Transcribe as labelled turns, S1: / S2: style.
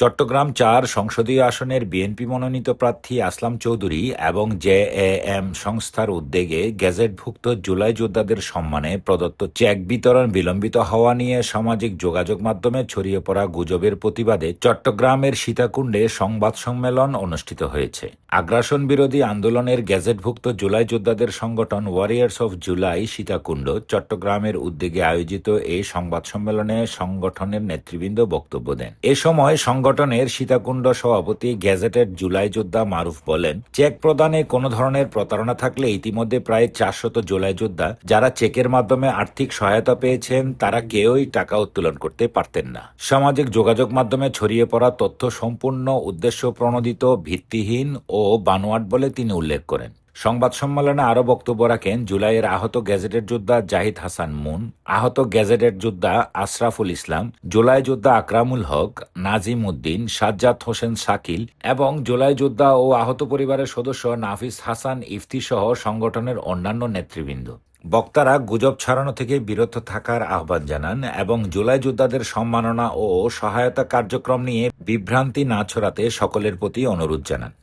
S1: চট্টগ্রাম-৪ সংসদীয় আসনের বিএনপি মনোনীত প্রার্থী আসলাম চৌধুরী এবং জেএএম সংস্থার উদ্যোগে গেজেটভুক্ত জুলাই যোদ্ধাদের সম্মানে প্রদত্ত চেক বিতরণ বিলম্বিত হওয়া নিয়ে সামাজিক যোগাযোগ মাধ্যমে ছড়িয়ে পড়া গুজবের প্রতিবাদে চট্টগ্রামের সীতাকুণ্ডে সংবাদ সম্মেলন অনুষ্ঠিত হয়েছে। আগ্রাসন বিরোধী আন্দোলনের গেজেটভুক্ত জুলাই যোদ্ধাদের সংগঠন ওয়ারিয়ার্স অফ জুলাই সীতাকুণ্ড চট্টগ্রামের উদ্যোগে আয়োজিত এই সংবাদ সম্মেলনে সংগঠনের নেতৃবৃন্দ বক্তব্য দেন। এ সময় সংগঠনের সীতাকুণ্ড সভাপতি গেজেটেড জুলাই যোদ্ধা মারুফ বলেন, চেক প্রদানে কোনো ধরনের প্রতারণা থাকলে ইতিমধ্যে প্রায় 400 জুলাই যোদ্ধা যারা চেকের মাধ্যমে আর্থিক সহায়তা পেয়েছেন তারা কেউই টাকা উত্তোলন করতে পারতেন না। সামাজিক যোগাযোগ মাধ্যমে ছড়িয়ে পড়া তথ্য সম্পূর্ণ উদ্দেশ্য প্রণোদিত, ভিত্তিহীন ও বানোয়াট বলে তিনি উল্লেখ করেন। সংবাদ সম্মেলনে আরও বক্তব্য রাখেন জুলাইয়ের আহত গ্যাজেটেড যোদ্ধা জাহিদ হাসান মুন, আহত গ্যাজেটেড যোদ্ধা আশরাফুল ইসলাম, জুলাই যোদ্ধা আকরামুল হক, নাজিম উদ্দিন, সাজ্জাদ হোসেন শাকিল এবং জুলাই যোদ্ধা ও আহত পরিবারের সদস্য নাফিস হাসান ইফতি সহ সংগঠনের অন্যান্য নেতৃবৃন্দ। বক্তারা গুজব ছড়ানো থেকে বিরত থাকার আহ্বান জানান এবং জুলাই যোদ্ধাদের সম্মাননা ও সহায়তা কার্যক্রম নিয়ে বিভ্রান্তি না ছড়াতে সকলের প্রতি অনুরোধ জানান।